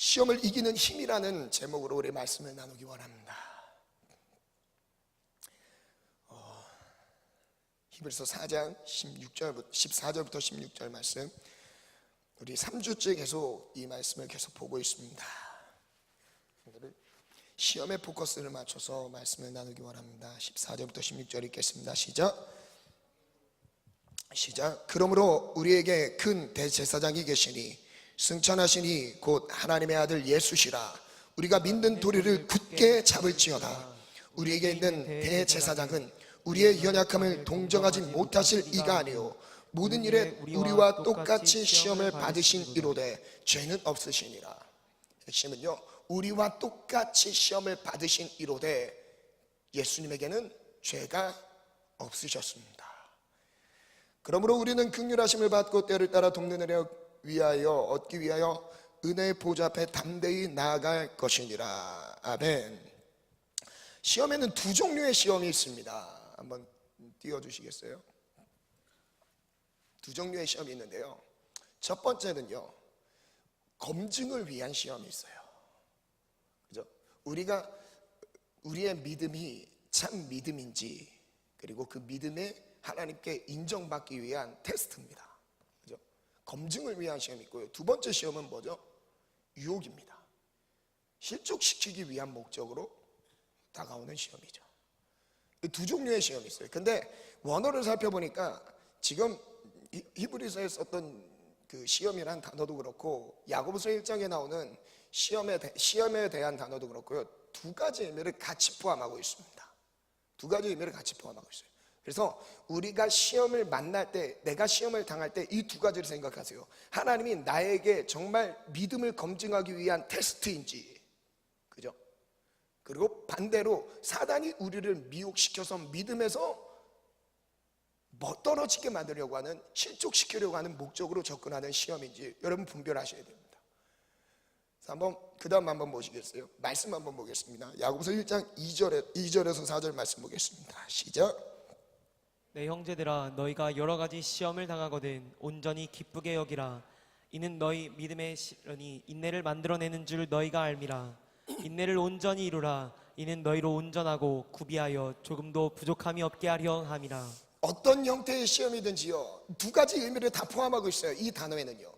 시험을 이기는 힘이라는 제목으로 우리 말씀을 나누기 원합니다. 히브리서 4장 14절부터 16절 말씀, 우리 3주째 계속 이 말씀을 계속 보고 있습니다. 오늘은 시험에 포커스를 맞춰서 말씀을 나누기 원합니다. 14절부터 16절 읽겠습니다. 시작. 그러므로 우리에게 큰 대제사장이 계시니 승천하시니 곧 하나님의 아들 예수시라. 우리가 믿는 도리를 굳게 잡을지어다. 우리에게 있는 대제사장은 우리의 연약함을 동정하지 못하실 이가 아니요 모든 일에 우리와 똑같이 시험을 받으신 이로되 죄는 없으시니라. 핵심은요, 우리와 똑같이 시험을 받으신 이로되 예수님에게는 죄가 없으셨습니다. 그러므로 우리는 긍휼하심을 받고 때를 따라 돕는 은혜를 얻기 위하여 은혜의 보좌 앞에 담대히 나아갈 것이니라. 아멘. 시험에는 두 종류의 시험이 있습니다. 한번 띄워주시겠어요? 두 종류의 시험이 있는데요, 첫 번째는요, 검증을 위한 시험이 있어요. 그죠? 우리의 믿음이 참 믿음인지, 그리고 그 믿음에 하나님께 인정받기 위한 테스트입니다. 그죠? 검증을 위한 시험이 있고요. 두 번째 시험은 뭐죠? 유혹입니다. 실족시키기 위한 목적으로 다가오는 시험이죠. 두 종류의 시험이 있어요. 근데 원어를 살펴보니까 지금 히브리서에 썼던 그 시험이라는 단어도 그렇고 야고보서 1장에 나오는 시험에 대한 단어도 그렇고요, 두 가지 의미를 같이 포함하고 있습니다. 두 가지 의미를 같이 포함하고 있어요. 그래서 우리가 시험을 만날 때, 내가 시험을 당할 때 이 두 가지를 생각하세요. 하나님이 나에게 정말 믿음을 검증하기 위한 테스트인지, 그죠? 그리고 반대로 사단이 우리를 미혹시켜서 믿음에서 떨어지게 만들려고 하는, 실족시키려고 하는 목적으로 접근하는 시험인지 여러분 분별하셔야 됩니다. 그 다음 한번 보시겠어요? 말씀 한번 보겠습니다. 야고보서 1장 2절에서 4절 말씀 보겠습니다. 시작. 내 형제들아, 너희가 여러 가지 시험을 당하거든 온전히 기쁘게 여기라. 이는 너희 믿음의 시련이 인내를 만들어내는 줄 너희가 알미라. 인내를 온전히 이루라. 이는 너희로 온전하고 구비하여 조금도 부족함이 없게 하려 함이라. 어떤 형태의 시험이든지요, 두 가지 의미를 다 포함하고 있어요. 이 단어에는요,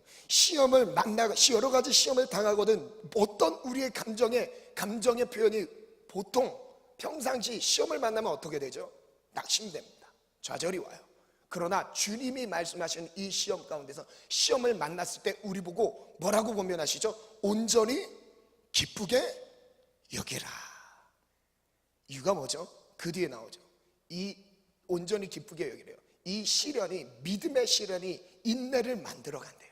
여러 가지 시험을 당하거든 어떤 우리의 감정의 표현이 보통 평상시 시험을 만나면 어떻게 되죠? 낙심됩니다. 좌절이 와요. 그러나 주님이 말씀하시는 이 시험 가운데서 시험을 만났을 때 우리 보고 뭐라고 권면하시죠? 온전히 기쁘게 여기라. 이유가 뭐죠? 그 뒤에 나오죠. 이 온전히 기쁘게 여기래요. 이 시련이, 믿음의 시련이 인내를 만들어 간대요.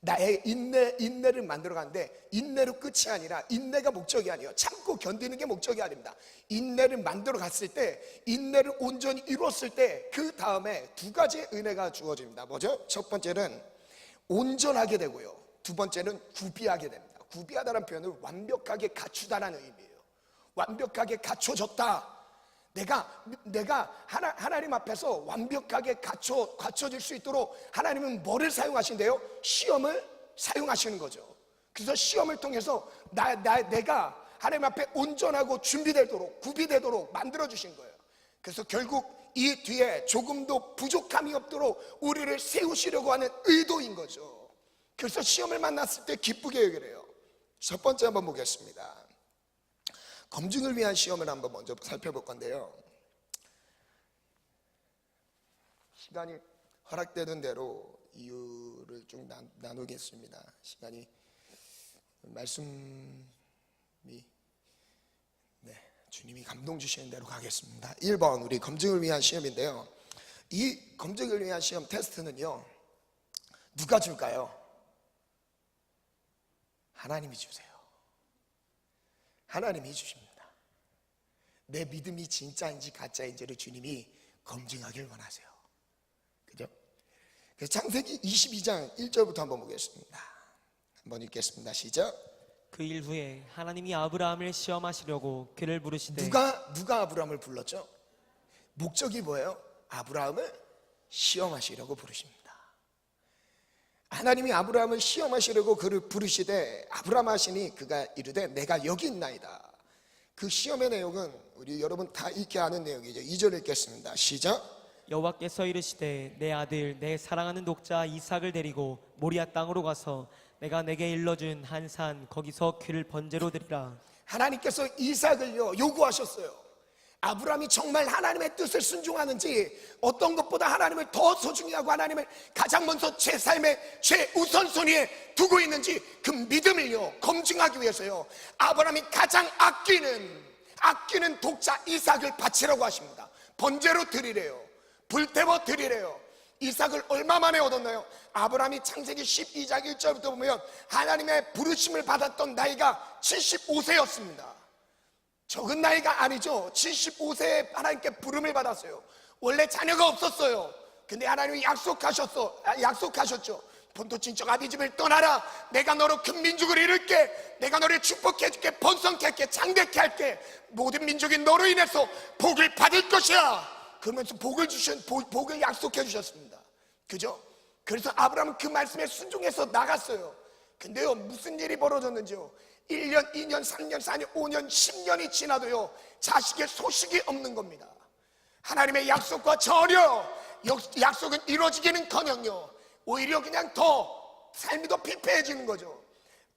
나의 인내를 만들어 가는데, 인내로 끝이 아니라, 인내가 목적이 아니에요. 참고 견디는 게 목적이 아닙니다. 인내를 만들어 갔을 때, 인내를 온전히 이뤘을 때, 그 다음에 두 가지의 은혜가 주어집니다. 뭐죠? 첫 번째는 온전하게 되고요, 두 번째는 구비하게 됩니다. 구비하다는 표현은 완벽하게 갖추다라는 의미예요. 완벽하게 갖춰졌다. 내가 하나님 앞에서 완벽하게 갖춰질 수 있도록 하나님은 뭐를 사용하신대요? 시험을 사용하시는 거죠. 그래서 시험을 통해서 내가 하나님 앞에 온전하고 준비되도록, 구비되도록 만들어주신 거예요. 그래서 결국 이 뒤에 조금도 부족함이 없도록 우리를 세우시려고 하는 의도인 거죠. 그래서 시험을 만났을 때 기쁘게 여기래요. 첫 번째 한번 보겠습니다. 검증을 위한 시험을 한번 먼저 살펴볼 건데요, 시간이 허락되는 대로 이유를 쭉 나누겠습니다. 시간이, 말씀이 주님이 감동 주시는 대로 가겠습니다. 1번, 우리 검증을 위한 시험인데요, 이 검증을 위한 시험 테스트는요, 누가 줄까요? 하나님이 주세요. 하나님이 주십니다. 내 믿음이 진짜인지 가짜인지를 주님이 검증하길 원하세요. 그죠? 그래서 창세기 22장 1절부터 한번 보겠습니다. 한번 읽겠습니다. 시작. 그 일 후에 하나님이 아브라함을 시험하시려고 그를 부르시되. 누가 아브라함을 불렀죠? 목적이 뭐예요? 아브라함을 시험하시려고 부르십니다. 하나님이 아브라함을 시험하시려고 그를 부르시되 아브라함 하시니 그가 이르되 내가 여기 있나이다. 그 시험의 내용은 우리 여러분 다 익히 아는 내용이죠. 2절 읽겠습니다. 시작. 여호와께서 이르시되 내 아들 내 사랑하는 독자 이삭을 데리고 모리아 땅으로 가서 내가 내게 일러준 한 산 거기서 그를 번제로 드리라. 하나님께서 이삭을요 요구하셨어요. 아브라함이 정말 하나님의 뜻을 순종하는지, 어떤 것보다 하나님을 더 소중히 하고 하나님을 가장 먼저 제 삶의 최우선순위에 두고 있는지 그 믿음을요 검증하기 위해서요 아브라함이 가장 아끼는 독자 이삭을 바치라고 하십니다. 번제로 드리래요. 불태워 드리래요. 이삭을 얼마 만에 얻었나요? 아브라함이 창세기 12장 1절부터 보면 하나님의 부르심을 받았던 나이가 75세였습니다. 적은 나이가 아니죠. 75세에 하나님께 부름을 받았어요. 원래 자녀가 없었어요. 근데 하나님이 약속하셨죠. 본토 친척 아비 집을 떠나라. 내가 너로 큰 민족을 이룰게. 내가 너를 축복해줄게. 번성케 할게. 장대케 할게. 모든 민족이 너로 인해서 복을 받을 것이야. 그러면서 복을 약속해 주셨습니다. 그죠? 그래서 아브라함은 그 말씀에 순종해서 나갔어요. 근데요 무슨 일이 벌어졌는지요, 1년, 2년, 3년, 4년, 5년, 10년이 지나도요 자식의 소식이 없는 겁니다. 하나님의 약속과 전혀 약속은 이루어지기는커녕요 오히려 그냥 더 삶이 더 피폐해지는 거죠.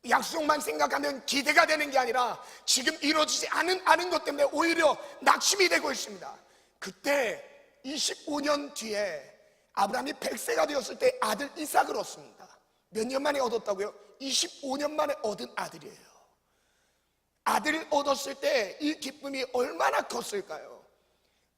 약속만 생각하면 기대가 되는 게 아니라 지금 이루어지지 않은 것 때문에 오히려 낙심이 되고 있습니다. 그때 25년 뒤에 아브라함이 100세가 되었을 때 아들 이삭을 얻습니다. 몇 년 만에 얻었다고요? 25년 만에 얻은 아들이에요. 아들을 얻었을 때 이 기쁨이 얼마나 컸을까요?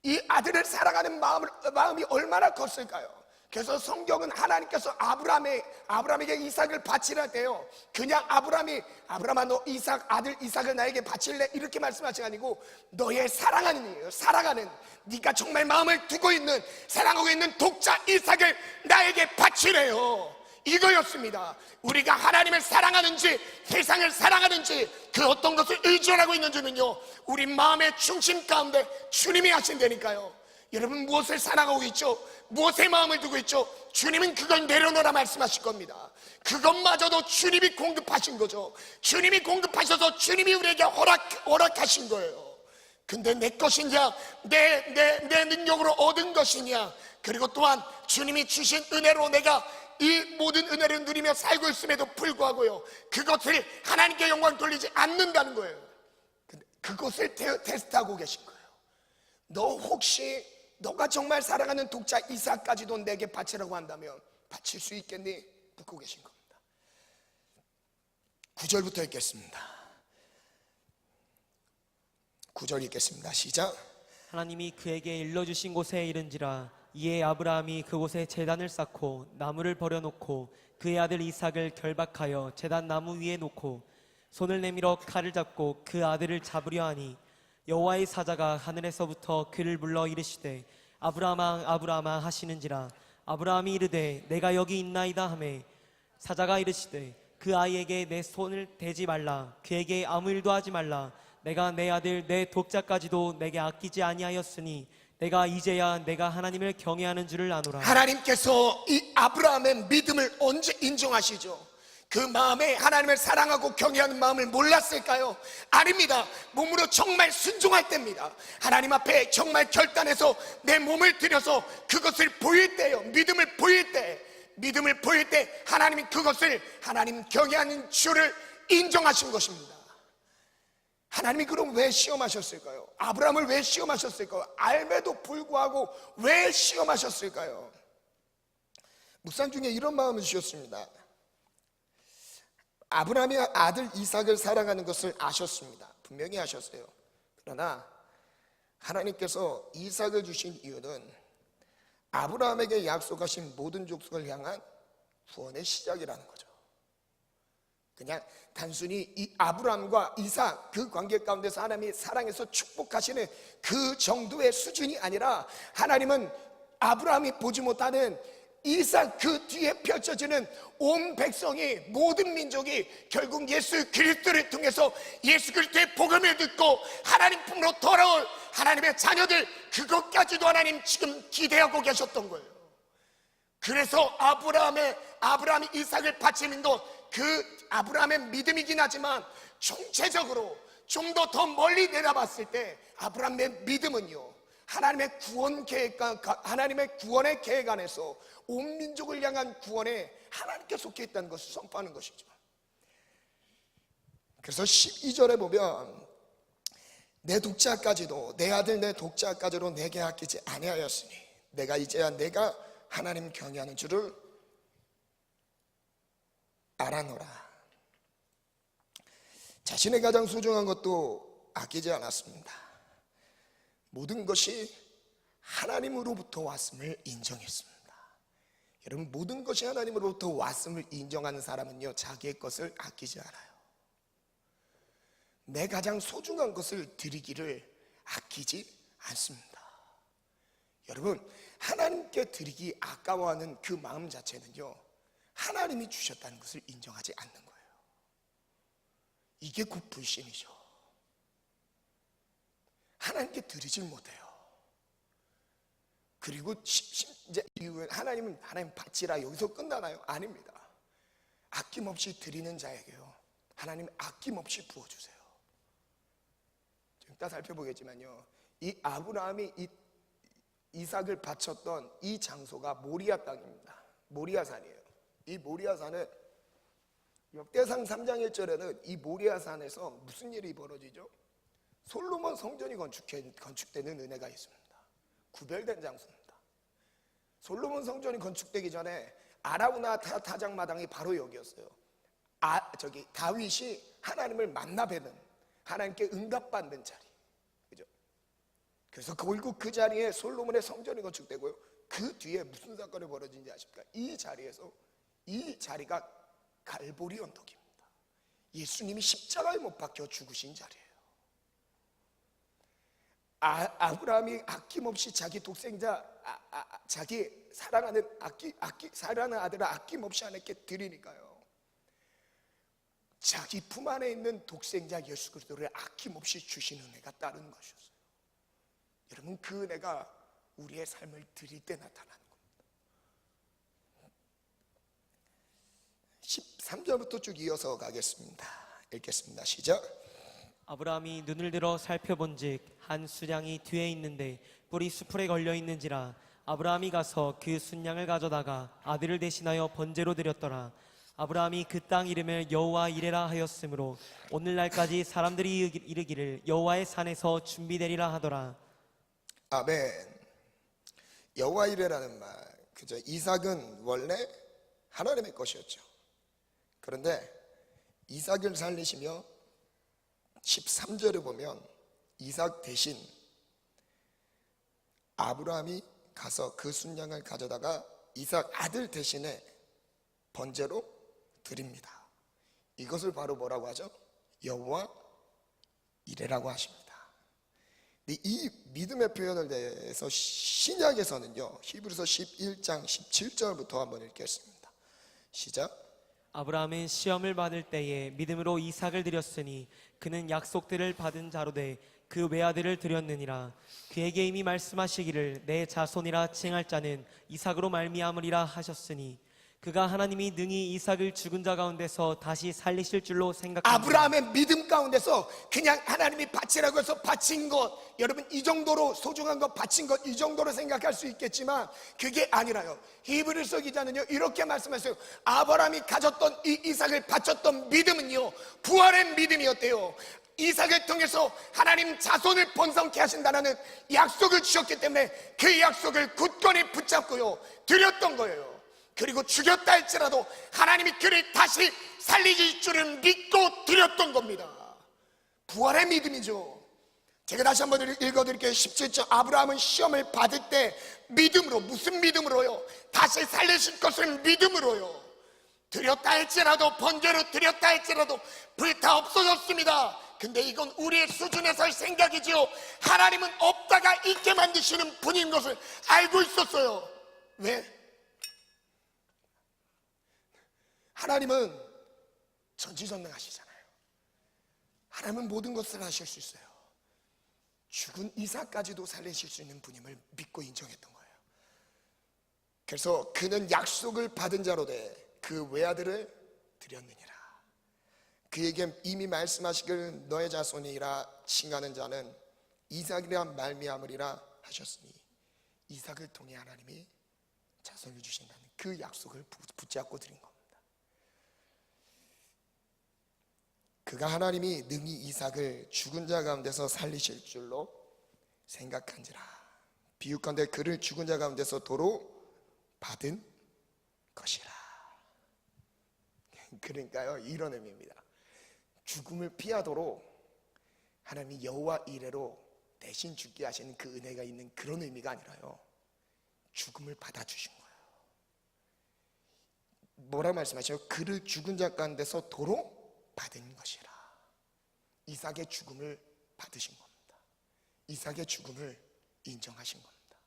이 아들을 사랑하는 마음이 얼마나 컸을까요? 그래서 성경은 하나님께서 아브라함에게 이삭을 바치라 할 때요 그냥 아브라함아 너 아들 이삭을 나에게 바칠래? 이렇게 말씀하신 게 아니고 너의 사랑하는 네가 정말 마음을 두고 있는, 사랑하고 있는 독자 이삭을 나에게 바치래요. 이거였습니다. 우리가 하나님을 사랑하는지 세상을 사랑하는지 그 어떤 것을 의존하고 있는지는요 우리 마음의 중심 가운데 주님이 하신다니까요. 여러분 무엇을 사랑하고 있죠? 무엇에 마음을 두고 있죠? 주님은 그걸 내려놓으라 말씀하실 겁니다. 그것마저도 주님이 공급하신 거죠. 주님이 공급하셔서 주님이 우리에게 허락하신 거예요. 근데 내 것이냐, 내 능력으로 얻은 것이냐, 그리고 또한 주님이 주신 은혜로 내가 이 모든 은혜를 누리며 살고 있음에도 불구하고요 그것을 하나님께 영광 돌리지 않는다는 거예요. 근데 그것을 테스트하고 계신 거예요. 너 혹시 너가 정말 사랑하는 독자 이삭까지도 내게 바치라고 한다면 바칠 수 있겠니? 묻고 계신 겁니다. 9절부터 읽겠습니다. 9절 읽겠습니다. 시작. 하나님이 그에게 일러주신 곳에 이른지라 이에 아브라함이 그곳에 제단을 쌓고 나무를 버려놓고 그의 아들 이삭을 결박하여 제단 나무 위에 놓고 손을 내밀어 칼을 잡고 그 아들을 잡으려 하니 여호와의 사자가 하늘에서부터 그를 불러 이르시되 아브라함아 아브라함아 하시는지라. 아브라함이 이르되 내가 여기 있나이다 하매 사자가 이르시되 그 아이에게 내 손을 대지 말라. 그에게 아무 일도 하지 말라. 내가 내 아들 내 독자까지도 내게 아끼지 아니하였으니 내가 이제야 내가 하나님을 경외하는 줄을 아노라. 하나님께서 이 아브라함의 믿음을 언제 인정하시죠? 그 마음에 하나님을 사랑하고 경외하는 마음을 몰랐을까요? 아닙니다. 몸으로 정말 순종할 때입니다. 하나님 앞에 정말 결단해서 내 몸을 들여서 그것을 보일 때요, 믿음을 보일 때 하나님이 그것을 하나님 경외하는 줄을 인정하신 것입니다. 하나님이 그럼 왜 시험하셨을까요? 아브라함을 왜 시험하셨을까요? 알매도 불구하고 왜 시험하셨을까요? 묵상 중에 이런 마음을 주셨습니다. 아브라함이 아들 이삭을 사랑하는 것을 아셨습니다. 분명히 아셨어요. 그러나 하나님께서 이삭을 주신 이유는 아브라함에게 약속하신 모든 족속을 향한 구원의 시작이라는 거죠. 그냥 단순히 이 아브라함과 이삭 그 관계 가운데서 하나님이 사랑해서 축복하시는 그 정도의 수준이 아니라 하나님은 아브라함이 보지 못하는 이삭 그 뒤에 펼쳐지는 온 백성이, 모든 민족이 결국 예수 그리스도를 통해서 예수 그리스도의 복음을 듣고 하나님 품으로 돌아올 하나님의 자녀들, 그것까지도 하나님 지금 기대하고 계셨던 거예요. 그래서 아브라함이 이삭을 바치는 것, 그 아브라함의 믿음이긴 하지만 총체적으로 좀 더 멀리 내다봤을 때 아브라함의 믿음은요, 하나님의 구원 계획과 하나님의 구원의 계획 안에서 온 민족을 향한 구원에 하나님께 속해 있다는 것을 선포하는 것이죠. 그래서 12절에 보면 내 독자까지도, 내 아들 내 독자까지도 내게 아끼지 아니하였으니 내가 이제야 내가 하나님 경외하는 줄을 알아노라. 자신의 가장 소중한 것도 아끼지 않았습니다. 모든 것이 하나님으로부터 왔음을 인정했습니다. 여러분, 모든 것이 하나님으로부터 왔음을 인정하는 사람은요, 자기의 것을 아끼지 않아요. 내 가장 소중한 것을 드리기를 아끼지 않습니다. 여러분, 하나님께 드리기 아까워하는 그 마음 자체는요, 하나님이 주셨다는 것을 인정하지 않는 거예요. 이게 곧 불신이죠. 하나님께 드리질 못해요. 그리고 이제 이후에 하나님 바치라, 여기서 끝나나요? 아닙니다. 아낌없이 드리는 자에게요, 하나님 아낌없이 부어주세요. 좀 이따 살펴보겠지만요, 이 아브라함이 이삭을 바쳤던 이 장소가 모리아 땅입니다. 모리아산이에요. 이 모리아산은 역대상 3장 1절에는 이 모리아산에서 무슨 일이 벌어지죠? 솔로몬 성전이 건축되는 은혜가 있습니다. 구별된 장소입니다. 솔로몬 성전이 건축되기 전에 아라우나 타작마당이 바로 여기였어요. 다윗이 하나님을 만나 뵈는, 하나님께 응답받는 자리, 그죠? 그래서 결국 그 자리에 솔로몬의 성전이 건축되고요, 그 뒤에 무슨 사건이 벌어진지 아십니까? 이 자리에서, 이 자리가 갈보리 언덕입니다. 예수님이 십자가에 못 박혀 죽으신 자리예요. 아브라함이 아낌없이 자기 독생자, 자기 사랑하는 아들을 아낌없이 하나님께 드리니까요, 자기 품 안에 있는 독생자 예수 그리스도를 아낌없이 주시는 은혜가 따르는 것이었어요. 여러분, 그 은혜가 우리의 삶을 드릴 때 나타나는 겁니다. 13절부터 쭉 이어서 가겠습니다. 읽겠습니다. 시작. 아브라함이 눈을 들어 살펴본즉 한 순양이 뒤에 있는데 뿔이 수풀에 걸려 있는지라. 아브라함이 가서 그 순양을 가져다가 아들을 대신하여 번제로 드렸더라. 아브라함이 그 땅 이름을 여호와 이레라 하였으므로 오늘날까지 사람들이 이르기를 여호와의 산에서 준비되리라 하더라. 아멘. 여호와 이레라는 말, 그죠? 이삭은 원래 하나님의 것이었죠. 그런데 이삭을 살리시며 13절에 보면 이삭 대신 아브라함이 가서 그 순양을 가져다가 이삭 아들 대신에 번제로 드립니다. 이것을 바로 뭐라고 하죠? 여호와 이레라고 하십니다. 이 믿음의 표현을 대해서 신약에서는요, 히브리서 11장 17절부터 한번 읽겠습니다. 시작. 아브라함은 시험을 받을 때에 믿음으로 이삭을 드렸으니 그는 약속들을 받은 자로 돼 그 외아들을 드렸느니라. 그에게 이미 말씀하시기를 내 자손이라 칭할 자는 이삭으로 말미암으리라 하셨으니 그가 하나님이 능히 이삭을 죽은 자 가운데서 다시 살리실 줄로 생각합니다. 아브라함의 믿음 가운데서 그냥 하나님이 바치라고 해서 바친 것, 여러분 이 정도로 소중한 것 바친 것, 이 정도로 생각할 수 있겠지만 그게 아니라요. 히브리서 기자는요 이렇게 말씀하세요. 아브라함이 가졌던 이 이삭을 바쳤던 믿음은요, 부활의 믿음이었대요. 이삭을 통해서 하나님 자손을 번성케 하신다는 약속을 주셨기 때문에 그 약속을 굳건히 붙잡고요 드렸던 거예요. 그리고 죽였다 할지라도 하나님이 그를 다시 살리실 줄을 믿고 드렸던 겁니다. 부활의 믿음이죠. 제가 다시 한번 읽어드릴게요. 17절. 아브라함은 시험을 받을 때 믿음으로, 무슨 믿음으로요? 다시 살리실 것을 믿음으로요, 드렸다 할지라도, 번제로 드렸다 할지라도 불타 없어졌습니다. 근데 이건 우리의 수준에서의 생각이지요. 하나님은 없다가 있게 만드시는 분인 것을 알고 있었어요. 왜? 하나님은 전지전능하시잖아요. 하나님은 모든 것을 하실 수 있어요. 죽은 이삭까지도 살리실 수 있는 분임을 믿고 인정했던 거예요. 그래서 그는 약속을 받은 자로 돼 그 외아들을 드렸느니라. 그에게 이미 말씀하시길 너의 자손이라 칭하는 자는 이삭이라 말미암으리라 하셨으니, 이삭을 통해 하나님이 자손을 주신다는 그 약속을 붙잡고 드린 겁니다. 그가 하나님이 능히 이삭을 죽은 자 가운데서 살리실 줄로 생각한지라. 비유컨대 그를 죽은 자 가운데서 도로 받은 것이라. 그러니까요, 이런 의미입니다. 죽음을 피하도록 하나님이 여호와 이레로 대신 죽게 하시는 그 은혜가 있는 그런 의미가 아니라요, 죽음을 받아주신 거예요. 뭐라고 말씀하셔요? 그를 죽은 자 가운데서 도로 받은 것이라. 이삭의 죽음을 받으신 겁니다. 이삭의 죽음을 인정하신 겁니다.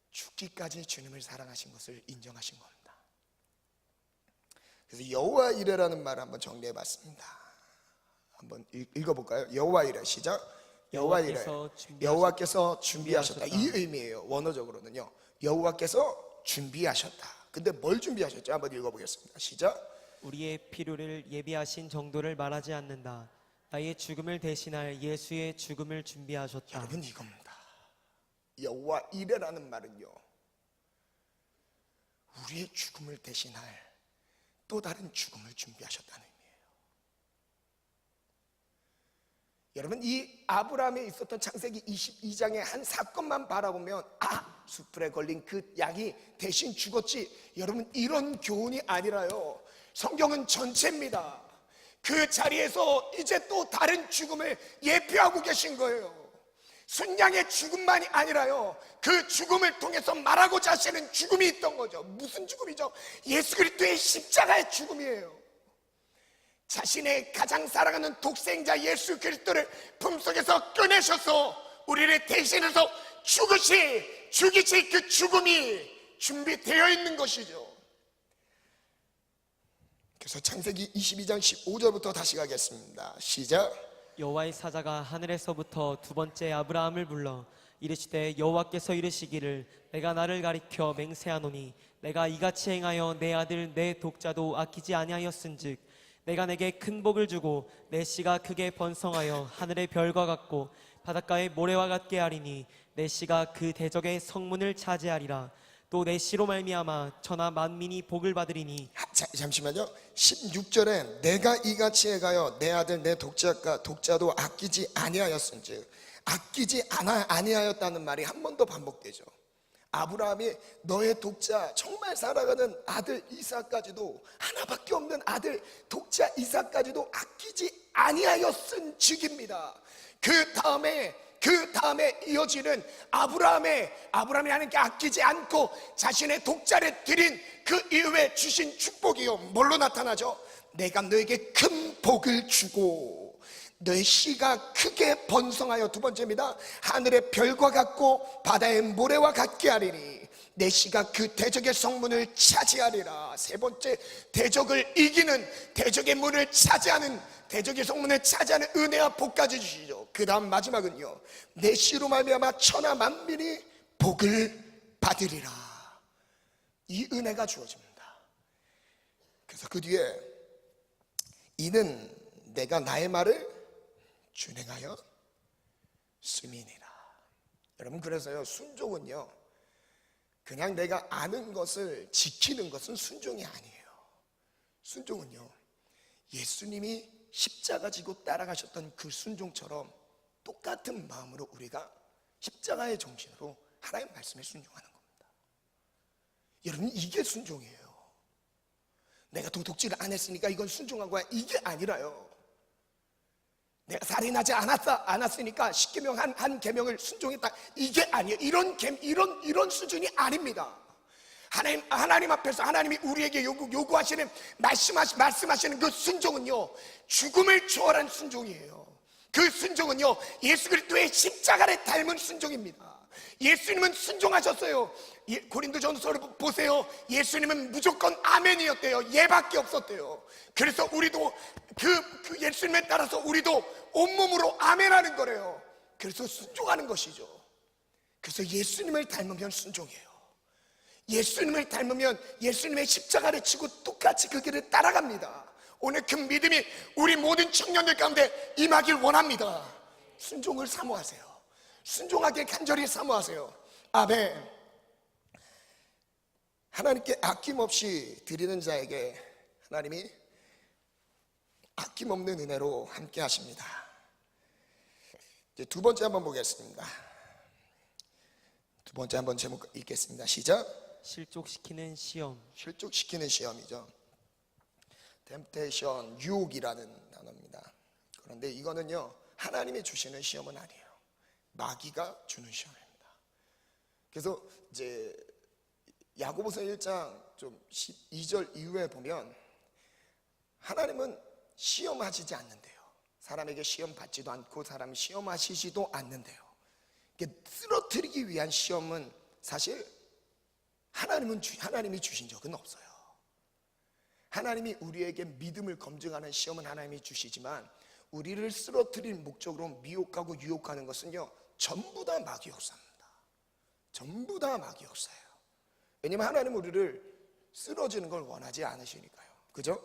죽기까지 주님을 사랑하신 것을 인정하신 겁니다. 그래서 여호와 이레라는 말을 한번 정리해 봤습니다. 한번 읽어볼까요? 여호와 이레, 시작. 여호와 이레, 여호와께서 준비하셨다. 이 의미예요. 원어적으로는요, 여호와께서 준비하셨다. 근데 뭘 준비하셨죠? 한번 읽어보겠습니다. 시작. 우리의 필요를 예비하신 정도를 말하지 않는다. 나의 죽음을 대신할 예수의 죽음을 준비하셨다. 여러분, 이겁니다. 여호와 이레라는 말은요, 우리의 죽음을 대신할 또 다른 죽음을 준비하셨다는 의미예요. 여러분, 이 아브라함에 있었던 창세기 22장의 한 사건만 바라보면 숯불에 걸린 그 양이 대신 죽었지, 여러분, 이런 교훈이 아니라요, 성경은 전체입니다. 그 자리에서 이제 또 다른 죽음을 예표하고 계신 거예요. 순양의 죽음만이 아니라요, 그 죽음을 통해서 말하고자 하시는 죽음이 있던 거죠. 무슨 죽음이죠? 예수 그리스도의 십자가의 죽음이에요. 자신의 가장 사랑하는 독생자 예수 그리스도를 품속에서 꺼내셔서 우리를 대신해서 죽이실 그 죽음이 준비되어 있는 것이죠. 그래서 창세기 22장 15절부터 다시 가겠습니다. 시작. 여호와의 사자가 하늘에서부터 두 번째 아브라함을 불러 이르시되, 여호와께서 이르시기를 내가 나를 가리켜 맹세하노니 내가 이같이 행하여 내 아들 내 독자도 아끼지 아니하였은즉 내가 내게 큰 복을 주고 내 씨가 크게 번성하여 하늘의 별과 같고 바닷가의 모래와 같게 하리니 내 씨가 그 대적의 성문을 차지하리라. 또 내 씨로 말미암아 천하 만민이 복을 받으리니. 잠시만요. 16절에 내가 이같이 해가여 내 아들 내 독자도 아끼지 아니하였은즉, 아끼지 아니하였다는 말이 한 번 더 반복되죠. 아브라함이 너의 독자, 정말 사랑하는 아들 이삭까지도, 하나밖에 없는 아들 독자 이삭까지도 아끼지 아니하였은즉입니다. 그 다음에 이어지는 아브라함이 하나님께 아끼지 않고 자신의 독자를 드린 그 이후에 주신 축복이요, 뭘로 나타나죠? 내가 너에게 큰 복을 주고 너의 씨가 크게 번성하여, 두 번째입니다, 하늘의 별과 같고 바다의 모래와 같게 하리니 내 씨가 그 대적의 성문을 차지하리라. 세 번째, 대적을 이기는, 대적의 문을 차지하는, 대적의 성문을 차지하는 은혜와 복까지 주시죠. 그 다음 마지막은요, 내 씨로 말미암아 천하 만민이 복을 받으리라. 이 은혜가 주어집니다. 그래서 그 뒤에 이는 내가 나의 말을 준행하여 쓰미니라. 여러분, 그래서요, 순종은요, 그냥 내가 아는 것을 지키는 것은 순종이 아니에요. 순종은요, 예수님이 십자가 지고 따라가셨던 그 순종처럼 똑같은 마음으로 우리가 십자가의 정신으로 하나님 말씀에 순종하는 겁니다. 여러분, 이게 순종이에요. 내가 도둑질을 안 했으니까 이건 순종한 거야, 이게 아니라요, 내가 살인하지 않았으니까 10계명 한 계명을 순종했다, 이게 아니에요. 이런 수준이 아닙니다. 하나님 앞에서 하나님이 우리에게 요구하시는, 말씀하시는 그 순종은요, 죽음을 초월한 순종이에요. 그 순종은요, 예수 그리스도의 십자가를 닮은 순종입니다. 예수님은 순종하셨어요. 고린도전서를 보세요. 예수님은 무조건 아멘이었대요. 예밖에 없었대요. 그래서 우리도 그 예수님에 따라서 우리도 온몸으로 아멘하는 거래요. 그래서 순종하는 것이죠. 그래서 예수님을 닮으면 순종이에요. 예수님을 닮으면 예수님의 십자가를 지고 똑같이 그 길을 따라갑니다. 오늘 그 믿음이 우리 모든 청년들 가운데 임하길 원합니다. 순종을 사모하세요. 순종하게 간절히 사모하세요. 아멘. 하나님께 아낌없이 드리는 자에게 하나님이 아낌없는 은혜로 함께 하십니다. 이제 두 번째 한번 보겠습니다. 두 번째 한번 제목 읽겠습니다. 시작. 실족시키는 시험. 실족시키는 시험이죠. 템테이션, 유혹이라는 단어입니다. 그런데 이거는요, 하나님이 주시는 시험은 아니에요. 마귀가 주는 시험입니다. 그래서 이제 야고보서 1장 좀 12절 이후에 보면 하나님은 시험하시지 않는데요. 사람에게 시험 받지도 않고 사람 시험하시지도 않는데요. 이게 쓰러뜨리기 위한 시험은 사실 하나님이 주신 적은 없어요. 하나님이 우리에게 믿음을 검증하는 시험은 하나님이 주시지만 우리를 쓰러뜨릴 목적으로 미혹하고 유혹하는 것은요, 전부 다 마귀 역사입니다. 전부 다 마귀 역사예요. 왜냐하면 하나님은 우리를 쓰러지는 걸 원하지 않으시니까요. 그죠?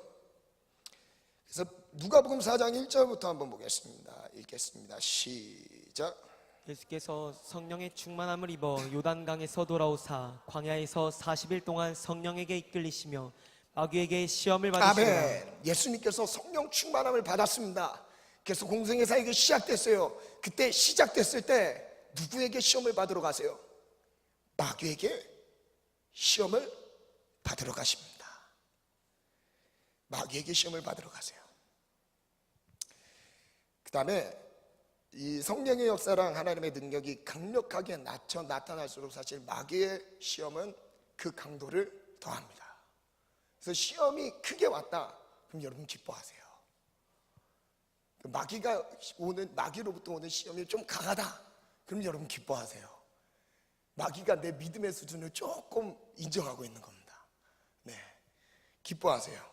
그래서 누가복음 4장 1절부터 한번 보겠습니다. 읽겠습니다. 시작. 예수께서 성령의 충만함을 입어 요단강에서 돌아오사 광야에서 40일 동안 성령에게 이끌리시며 마귀에게 시험을 받으시니라. 아멘. 예수님께서 성령 충만함을 받았습니다. 그래서 공생의 사역이 시작됐어요. 그때 시작됐을 때 누구에게 시험을 받으러 가세요? 마귀에게 시험을 받으러 가십니다. 마귀에게 시험을 받으러 가세요. 그 다음에 이 성령의 역사랑 하나님의 능력이 강력하게 나타날수록 사실 마귀의 시험은 그 강도를 더합니다. 그래서 시험이 크게 왔다, 그럼 여러분 기뻐하세요. 마귀로부터 오는 시험이 좀 강하다, 그럼 여러분 기뻐하세요. 마귀가 내 믿음의 수준을 조금 인정하고 있는 겁니다. 네, 기뻐하세요.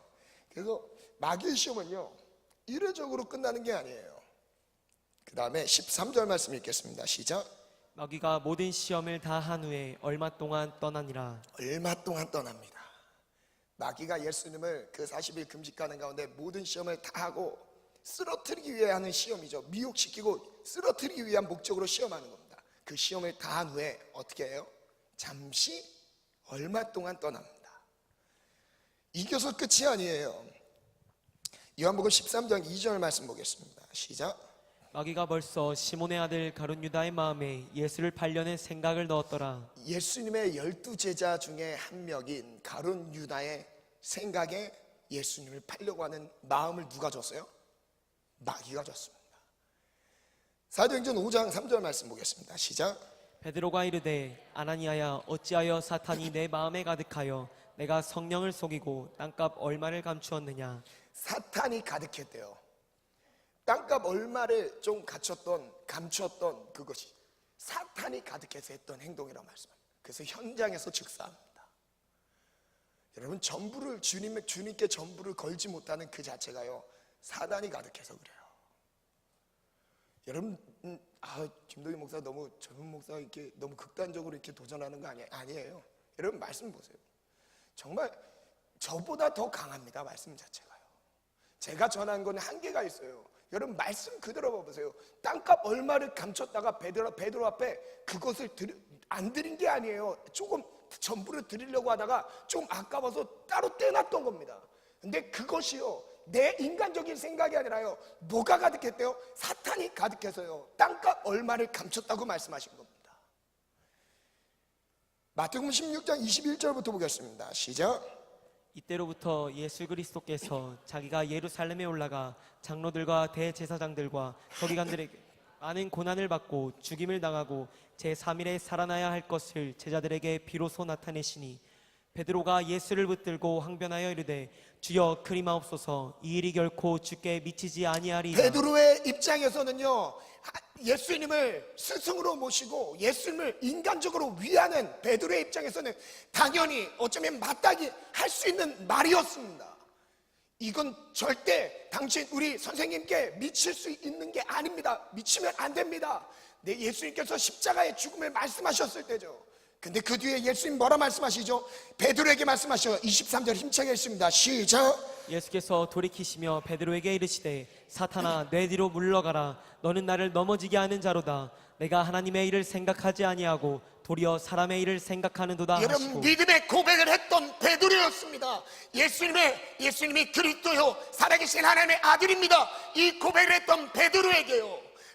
그래서 마귀의 시험은요, 이례적으로 끝나는 게 아니에요. 그 다음에 13절 말씀 읽겠습니다. 시작. 마귀가 모든 시험을 다 한 후에 얼마 동안 떠나니라. 얼마 동안 떠납니다. 마귀가 예수님을 그 40일 금식하는 가운데 모든 시험을 다 하고 쓰러뜨리기 위해 하는 시험이죠. 미혹시키고 쓰러뜨리기 위한 목적으로 시험하는 겁니다. 그 시험을 다 한 후에 어떻게 해요? 잠시 얼마 동안 떠납니다. 이겨서 끝이 아니에요. 요한복음 13장 2절 말씀 보겠습니다. 시작. 마귀가 벌써 시몬의 아들 가룟 유다의 마음에 예수를 팔려는 생각을 넣었더라. 예수님의 12제자 중에 한 명인 가룟 유다의 생각에 예수님을 팔려고 하는 마음을 누가 줬어요? 마귀가 줬습니다. 사도행전 5장 3절 말씀 보겠습니다. 시작. 베드로가 이르되 아나니아야 어찌하여 사탄이 내 마음에 가득하여 내가 성령을 속이고 땅값 얼마를 감추었느냐. 사탄이 가득했대요. 땅값 얼마를 좀 감추었던 그것이 사탄이 가득해서 했던 행동이라고 말씀합니다. 그래서 현장에서 즉사합니다. 여러분, 전부를 주님께 전부를 걸지 못하는 그 자체가요, 사단이 가득해서 그래요. 여러분, 김동희 목사 너무 젊은 목사 이렇게 너무 극단적으로 이렇게 도전하는 거 아니에요. 여러분, 말씀 보세요. 정말 저보다 더 강합니다. 말씀 자체가요. 제가 전한 건 한계가 있어요. 여러분, 말씀 그대로 봐보세요. 땅값 얼마를 감췄다가 베드로 앞에 그것을 안 드린 게 아니에요. 조금 전부를 드리려고 하다가 좀 아까워서 따로 떼놨던 겁니다. 근데 그것이요, 내 인간적인 생각이 아니라요, 뭐가 가득했대요? 사탄이 가득해서요, 땅값 얼마를 감췄다고 말씀하신 겁니다. 마태복음 16장 21절부터 보겠습니다. 시작. 이때로부터 예수 그리스도께서 자기가 예루살렘에 올라가 장로들과 대제사장들과 서기관들에게 많은 고난을 받고 죽임을 당하고 제3일에 살아나야 할 것을 제자들에게 비로소 나타내시니 베드로가 예수를 붙들고 항변하여 이르되 주여 그리마옵소서, 이 일이 결코 주께 미치지 아니하리이다. 베드로의 입장에서는요, 예수님을 스승으로 모시고 예수님을 인간적으로 위하는 베드로의 입장에서는 당연히 어쩌면 마땅히 할 수 있는 말이었습니다. 이건 절대 당신 우리 선생님께 미칠 수 있는 게 아닙니다. 미치면 안 됩니다. 네, 예수님께서 십자가의 죽음을 말씀하셨을 때죠. 근데 그 뒤에 예수님 뭐라 말씀하시죠? 베드로에게 말씀하셔. 23절 힘차게 읽습니다. 시작. 예수께서 돌이키시며 베드로에게 이르시되 사탄아 내 뒤로 물러가라. 너는 나를 넘어지게 하는 자로다. 내가 하나님의 일을 생각하지 아니하고 도리어 사람의 일을 생각하는도다 여러분, 하시고. 믿음의 고백을 했던 베드로였습니다. 예수님이 그리스도요 살아계신 하나님의 아들입니다. 이 고백을 했던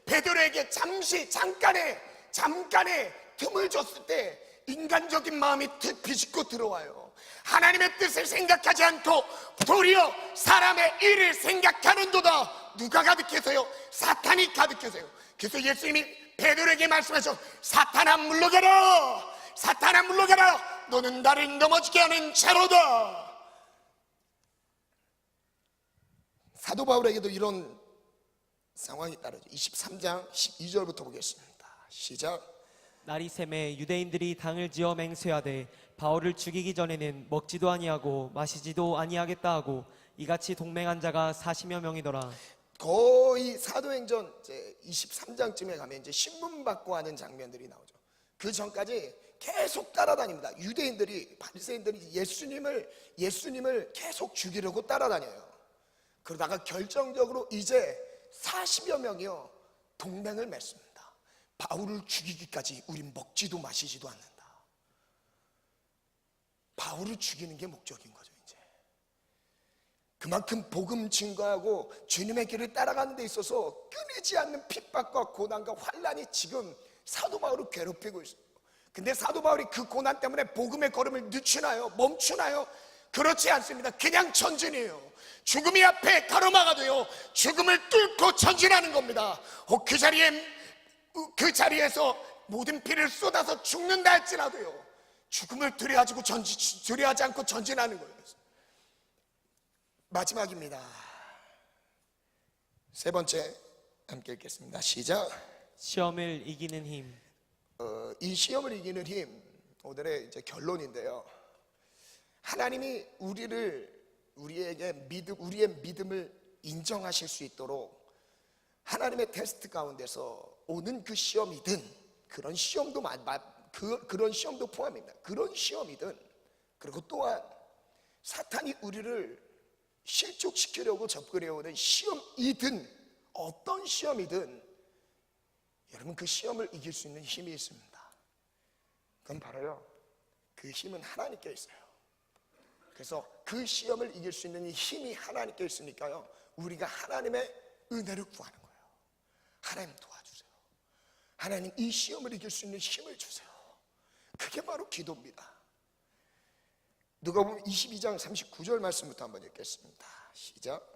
베드로에게 잠깐의 틈을 줬을 때 인간적인 마음이 비집고 들어와요. 하나님의 뜻을 생각하지 않고 도리어 사람의 일을 생각하는도다. 누가 가득해서요? 사탄이 가득해서요. 그래서 예수님이 베드로에게 말씀하셔. 사탄아 물러가라. 사탄아 물러가라. 너는 나를 넘어지게 하는 자로다. 사도 바울에게도 이런 상황이 따르죠. 23장 12절부터 보겠습니다. 시작. 날이 새매 유대인들이 당을 지어 맹세하되 바울을 죽이기 전에는 먹지도 아니하고 마시지도 아니하겠다 하고 이같이 동맹한 자가 40여 명이더라. 거의 사도행전 23장쯤에 가면 이제 신문 받고 하는 장면들이 나오죠. 그 전까지 계속 따라다닙니다. 유대인들이, 바리새인들이 예수님을 계속 죽이려고 따라다녀요. 그러다가 결정적으로 이제 40여 명이요 동맹을 맺습니다. 바울을 죽이기까지 우린 먹지도 마시지도 않는다. 바울을 죽이는 게 목적인 거죠. 이제 그만큼 복음 증거하고 주님의 길을 따라가는 데 있어서 끊이지 않는 핍박과 고난과 환란이 지금 사도 바울을 괴롭히고 있어요. 근데 사도 바울이 그 고난 때문에 복음의 걸음을 늦추나요? 멈추나요? 그렇지 않습니다. 그냥 전진이에요. 죽음이 앞에 가로막아도요 죽음을 뚫고 전진하는 겁니다. 그 자리에서 모든 피를 쏟아서 죽는다 할지라도요 죽음을 두려워하지 않고 전진하는 거예요. 마지막입니다. 세 번째 함께 읽겠습니다. 시작. 시험을 이기는 힘. 이 시험을 이기는 힘, 오늘의 이제 결론인데요. 하나님이 우리의 믿음을 인정하실 수 있도록 하나님의 테스트 가운데서 오는 그 시험이든 그런 시험도 포함입니다. 그런 시험이든, 그리고 또한 사탄이 우리를 실족시키려고 접근해오는 시험이든 어떤 시험이든 여러분 그 시험을 이길 수 있는 힘이 있습니다. 그건 바로요 그 힘은 하나님께 있어요. 그래서 그 시험을 이길 수 있는 이 힘이 하나님께 있으니까요 우리가 하나님의 은혜를 구하는 거예요. 하나님 도와주세요. 하나님 이 시험을 이길 수 있는 힘을 주세요. 그게 바로 기도입니다. 누가복음 22장 39절 말씀부터 한번 읽겠습니다. 시작.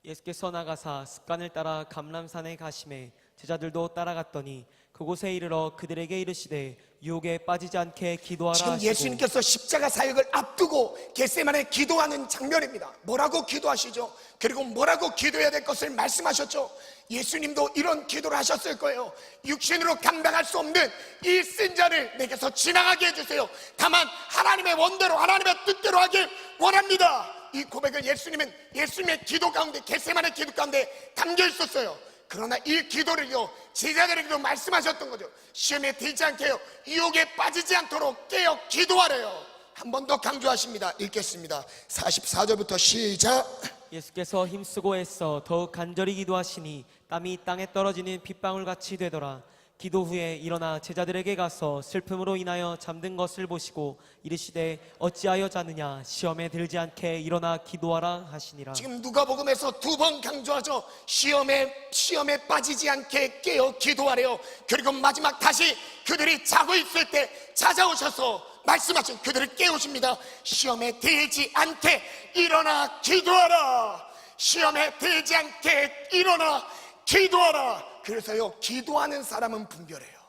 예수께서 나가사 습관을 따라 감람산에 가심에 제자들도 따라갔더니 그곳에 이르러 그들에게 이르시되 유혹에 빠지지 않게 기도하라 지금 하시고. 예수님께서 십자가 사역을 앞두고 겟세마네 기도하는 장면입니다. 뭐라고 기도하시죠? 그리고 뭐라고 기도해야 될 것을 말씀하셨죠? 예수님도 이런 기도를 하셨을 거예요. 육신으로 감당할 수 없는 이 쓴 잔을 내게서 지나가게 해주세요. 다만 하나님의 원대로 하나님의 뜻대로 하길 원합니다. 이 고백을 예수님의 기도 가운데, 겟세마네 기도 가운데 담겨 있었어요. 그러나 이 기도를요 제자들에게도 말씀하셨던 거죠. 시험에 들지 않게요 유혹에 빠지지 않도록 깨어 기도하래요. 한 번 더 강조하십니다. 읽겠습니다. 44절부터 시작. 예수께서 힘쓰고 애써 더욱 간절히 기도하시니 땀이 땅에 떨어지는 빗방울같이 되더라. 기도 후에 일어나 제자들에게 가서 슬픔으로 인하여 잠든 것을 보시고 이르시되 어찌하여 자느냐 시험에 들지 않게 일어나 기도하라 하시니라. 지금 누가복음에서 두 번 강조하죠. 시험에 빠지지 않게 깨어 기도하래요. 그리고 마지막 다시 그들이 자고 있을 때 찾아오셔서 말씀하신 그들을 깨우십니다. 시험에 들지 않게 일어나 기도하라. 시험에 들지 않게 일어나 기도하라. 그래서요 기도하는 사람은 분별해요.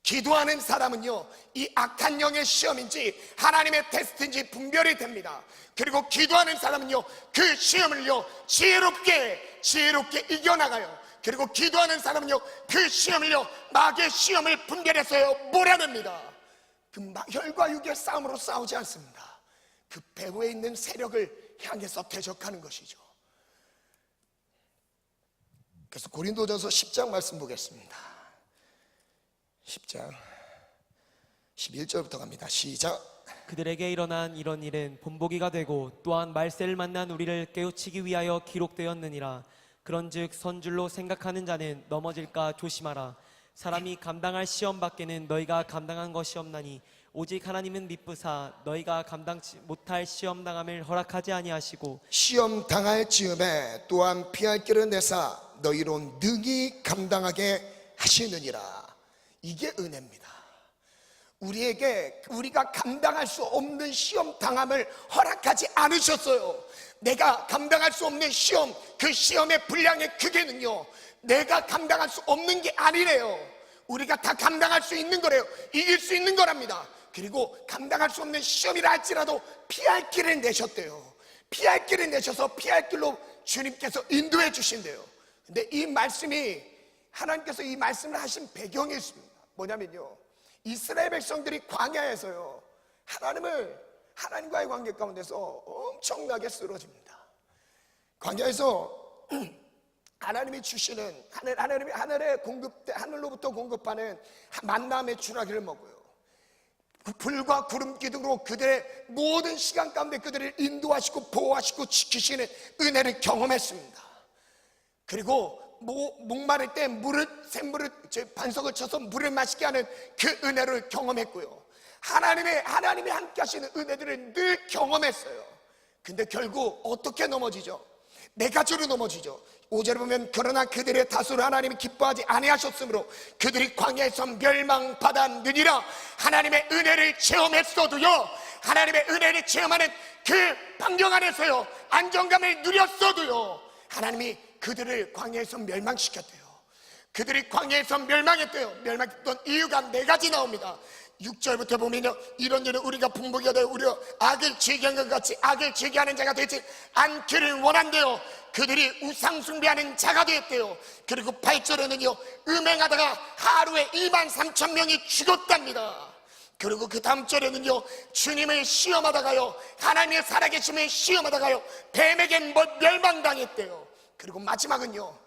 기도하는 사람은요 이 악한 영의 시험인지 하나님의 테스트인지 분별이 됩니다. 그리고 기도하는 사람은요 그 시험을요 지혜롭게 이겨나가요. 그리고 기도하는 사람은요 그 시험을요 마귀의 시험을 분별해서요 몰아냅니다. 그 혈과 육의 싸움으로 싸우지 않습니다. 그 배후에 있는 세력을 향해서 대적하는 것이죠. 그래서 고린도전서 10장 말씀 보겠습니다. 10장 11절부터 갑니다. 시작. 그들에게 일어난 이런 일은 본보기가 되고 또한 말세를 만난 우리를 깨우치기 위하여 기록되었느니라. 그런즉 선줄로 생각하는 자는 넘어질까 조심하라. 사람이 감당할 시험 밖에는 너희가 감당한 것이 없나니 오직 하나님은 미쁘사 너희가 감당치 못할 시험 당함을 허락하지 아니하시고 시험 당할 즈음에 또한 피할 길을 내사 너희로 능히 감당하게 하시느니라. 이게 은혜입니다. 우리가 감당할 수 없는 시험 당함을 허락하지 않으셨어요. 내가 감당할 수 없는 시험, 그 시험의 분량의 크기는요, 내가 감당할 수 없는 게 아니래요. 우리가 다 감당할 수 있는 거래요. 이길 수 있는 거랍니다. 그리고 감당할 수 없는 시험이라 할지라도 피할 길을 내셨대요. 피할 길을 내셔서 피할 길로 주님께서 인도해 주신대요. 근데 이 말씀이, 하나님께서 이 말씀을 하신 배경이 있습니다. 뭐냐면요, 이스라엘 백성들이 광야에서요, 하나님과의 관계 가운데서 엄청나게 쓰러집니다. 광야에서 하나님이 주시는 하나님이 하늘로부터 공급하는 만나의 주라기를 먹어요. 불과 구름 기둥으로 그들의 모든 시간 가운데 그들을 인도하시고 보호하시고 지키시는 은혜를 경험했습니다. 그리고 목마를 때 샘물을 반석을 쳐서 물을 마시게 하는 그 은혜를 경험했고요. 하나님이 함께 하시는 은혜들을 늘 경험했어요. 근데 결국 어떻게 넘어지죠? 네 가지로 넘어지죠. 5절에 보면 그러나 그들의 다수를 하나님이 기뻐하지 아니하셨으므로 그들이 광야에서 멸망받았느니라. 하나님의 은혜를 체험했어도요, 하나님의 은혜를 체험하는 그 환경 안에서요, 안정감을 누렸어도요, 하나님이 그들을 광야에서 멸망시켰대요. 그들이 광야에서 멸망했대요. 멸망했던 이유가 네 가지 나옵니다. 6절부터 보면요, 이런 일은 우리가 분복이 되어 우리가 악을 즐기는 것 같이 악을 즐기하는 자가 되지 않기를 원한대요. 그들이 우상 숭배하는 자가 되었대요. 그리고 8절에는요, 음행하다가 하루에 23,000명이 죽었답니다. 그리고 그 다음 절에는요, 주님을 시험하다가요, 하나님의 살아계심을 시험하다가요, 뱀에게 멸망당했대요. 그리고 마지막은요,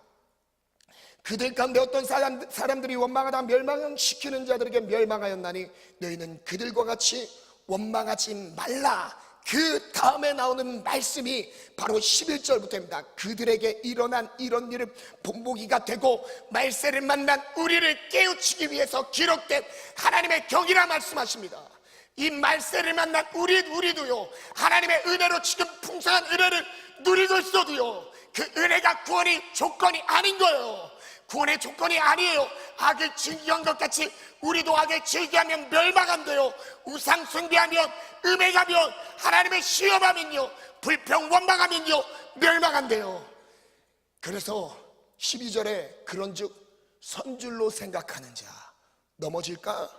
그들 가운데 어떤 사람들이 원망하다 멸망시키는 자들에게 멸망하였나니 너희는 그들과 같이 원망하지 말라. 그 다음에 나오는 말씀이 바로 11절부터입니다. 그들에게 일어난 이런 일은 본보기가 되고 말세를 만난 우리를 깨우치기 위해서 기록된 하나님의 격이라 말씀하십니다. 이 말세를 만난 우리도요, 하나님의 은혜로 지금 풍성한 은혜를 누리고 있어도요, 그 은혜가 구원의 조건이 아닌 거예요. 구원의 조건이 아니에요. 악을 즐기한 것 같이 우리도 악을 즐기하면 멸망한대요. 우상 숭배하면, 음행하면, 하나님의 시험하면요, 불평 원망하면요, 멸망한대요. 그래서 12절에 그런즉 선줄로 생각하는 자 넘어질까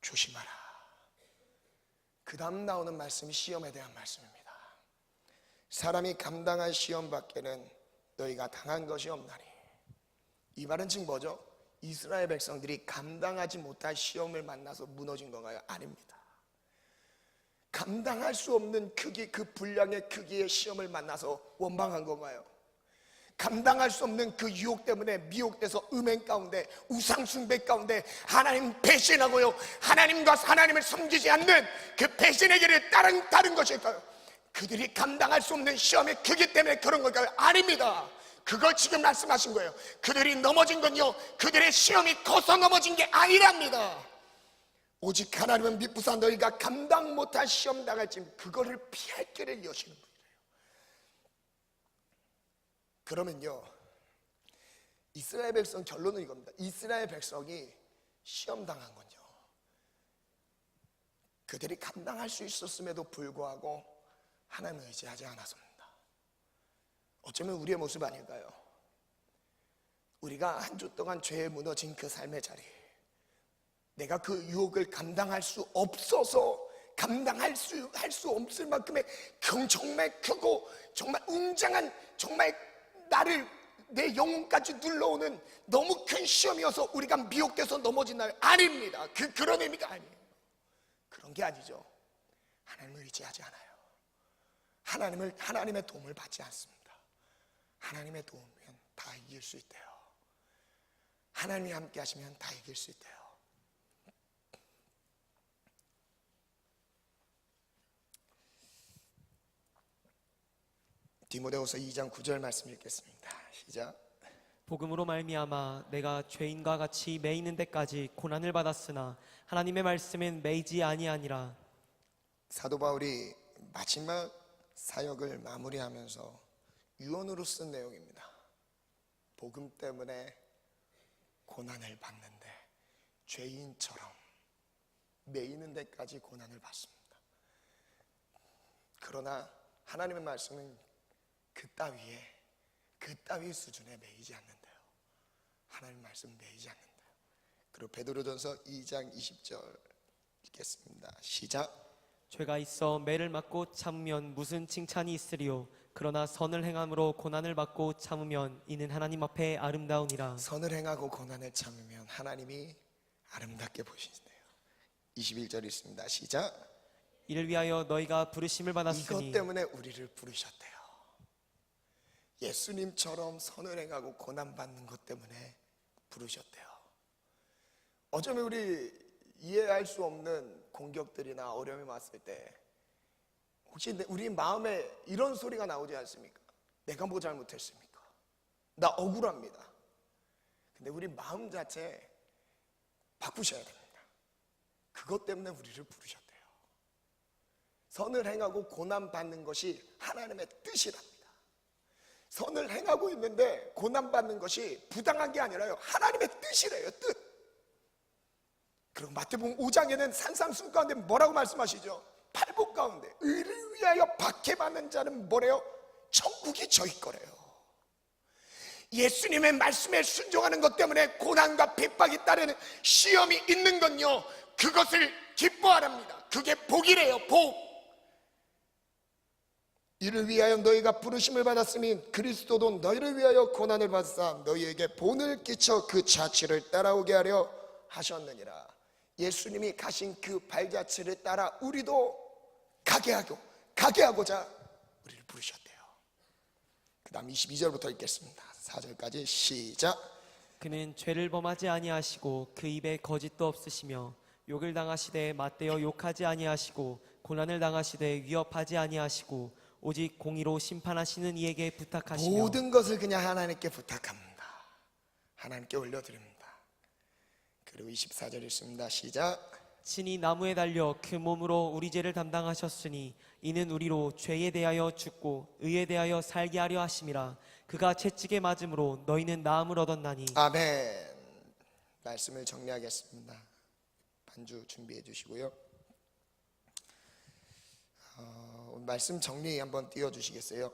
조심하라. 그 다음 나오는 말씀이 시험에 대한 말씀입니다. 사람이 감당할 시험 밖에는 너희가 당한 것이 없나니. 이 말은 지금 뭐죠? 이스라엘 백성들이 감당하지 못할 시험을 만나서 무너진 건가요? 아닙니다. 감당할 수 없는 크기, 그 분량의 크기의 시험을 만나서 원망한 건가요? 감당할 수 없는 그 유혹 때문에 미혹돼서 음행 가운데, 우상 숭배 가운데 하나님 배신하고요, 하나님을 섬기지 않는 그 배신의 길을 따른 것일까요? 그들이 감당할 수 없는 시험의 크기 때문에 그런 걸까요? 아닙니다. 그걸 지금 말씀하신 거예요. 그들이 넘어진 건요, 그들의 시험이 커서 넘어진 게 아니랍니다. 오직 하나님은 미쁘사 너희가 감당 못할 시험 당할지 그거를 피할 길을 여시는 분이에요. 그러면요, 이스라엘 백성 결론은 이겁니다. 이스라엘 백성이 시험 당한 건요, 그들이 감당할 수 있었음에도 불구하고 하나님을 의지하지 않았습니다. 어쩌면 우리의 모습 아닐까요? 우리가 한 주 동안 죄에 무너진 그 삶의 자리, 내가 그 유혹을 감당할 수 없어서 감당할 수 없을 만큼의 정말 크고 정말 웅장한, 정말 나를 내 영혼까지 눌러오는 너무 큰 시험이어서 우리가 미혹돼서 넘어진다면 아닙니다. 그런 의미가 아니에요. 그런 게 아니죠. 하나님을 의지하지 않아요. 하나님의 도움을 받지 않습니다. 하나님의 도움이면 다 이길 수 있대요. 하나님이 함께 하시면 다 이길 수 있대요. 디모데후서 2장 9절 말씀 읽겠습니다. 시작. 복음으로 말미암아 내가 죄인과 같이 매이는 데까지 고난을 받았으나 하나님의 말씀은 매이지 아니하니라. 사도 바울이 마지막 사역을 마무리하면서 유언으로 쓴 내용입니다. 복음 때문에 고난을 받는데 죄인처럼 매이는 데까지 고난을 받습니다. 그러나 하나님의 말씀은 그 따위 수준에 매이지 않는데요. 하나님 말씀 매이지 않는데요. 그리고 베드로전서 2장 20절 읽겠습니다. 시작. 죄가 있어 매를 맞고 참으면 무슨 칭찬이 있으리요. 그러나 선을 행함으로 고난을 받고 참으면 이는 하나님 앞에 아름다우니라. 선을 행하고 고난을 참으면 하나님이 아름답게 보시는데요. 21절 있습니다. 시작. 이를 위하여 너희가 부르심을 받았으니 이것 때문에 우리를 부르셨대요. 예수님처럼 선을 행하고 고난받는 것 때문에 부르셨대요. 어쩌면 우리 이해할 수 없는 공격들이나 어려움이 왔을 때 혹시 우리 마음에 이런 소리가 나오지 않습니까? 내가 뭐 잘못했습니까? 나 억울합니다. 근데 우리 마음 자체 바꾸셔야 됩니다. 그것 때문에 우리를 부르셨대요. 선을 행하고 고난받는 것이 하나님의 뜻이랍니다. 선을 행하고 있는데 고난받는 것이 부당한 게 아니라요, 하나님의 뜻이래요. 뜻. 그리고 마태복음 5장에는 산상수훈 가운데 뭐라고 말씀하시죠? 팔복 가운데 의를 위하여 박해받는 자는 뭐래요? 천국이 저희 거래요. 예수님의 말씀에 순종하는 것 때문에 고난과 핍박이 따르는 시험이 있는 건요, 그것을 기뻐하랍니다. 그게 복이래요. 복. 이를 위하여 너희가 부르심을 받았으니 그리스도도 너희를 위하여 고난을 받으사 너희에게 본을 끼쳐 그 자취를 따라오게 하려 하셨느니라. 예수님이 가신 그 발자취를 따라 우리도 가게 하고자 우리를 부르셨대요. 그 다음 22절부터 읽겠습니다. 4절까지 시작. 그는 죄를 범하지 아니하시고 그 입에 거짓도 없으시며 욕을 당하시되 맞대어 욕하지 아니하시고 고난을 당하시되 위협하지 아니하시고 오직 공의로 심판하시는 이에게 부탁하시며 모든 것을 그냥 하나님께 부탁합니다. 하나님께 올려드립니다. 그리고 24절 읽습니다. 시작. 신이 나무에 달려 그 몸으로 우리 죄를 담당하셨으니 이는 우리로 죄에 대하여 죽고 의에 대하여 살게 하려 하심이라. 그가 채찍에 맞음으로 너희는 나음을 얻었나니. 아멘. 말씀을 정리하겠습니다. 반주 준비해 주시고요. 말씀 정리 한번 띄워주시겠어요?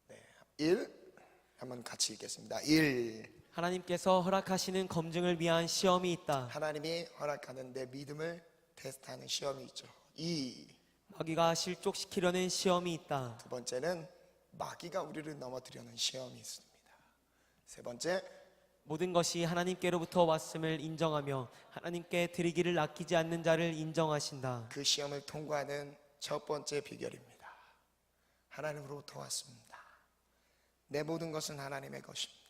네, 1 한번 같이 읽겠습니다. 1. 하나님께서 허락하시는 검증을 위한 시험이 있다. 하나님이 허락하는 내 믿음을 테스트하는 시험이 있죠. 2. 마귀가 실족시키려는 시험이 있다. 두 번째는 마귀가 우리를 넘어뜨리려는 시험이 있습니다. 세 번째, 모든 것이 하나님께로부터 왔음을 인정하며 하나님께 드리기를 아끼지 않는 자를 인정하신다. 그 시험을 통과하는 첫 번째 비결입니다. 하나님으로부터 왔습니다. 내 모든 것은 하나님의 것입니다.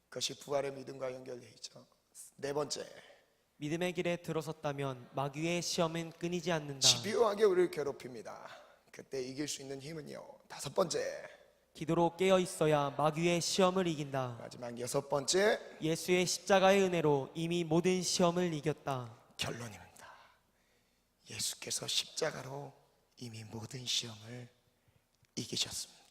그것이 부활의 믿음과 연결되어 있죠. 네 번째, 믿음의 길에 들어섰다면 마귀의 시험은 끊이지 않는다. 집요하게 우리를 괴롭힙니다. 그때 이길 수 있는 힘은요. 다섯 번째, 기도로 깨어 있어야 마귀의 시험을 이긴다. 마지막 여섯 번째, 예수의 십자가의 은혜로 이미 모든 시험을 이겼다. 결론입니다. 예수께서 십자가로 이미 모든 시험을 이기셨습니다.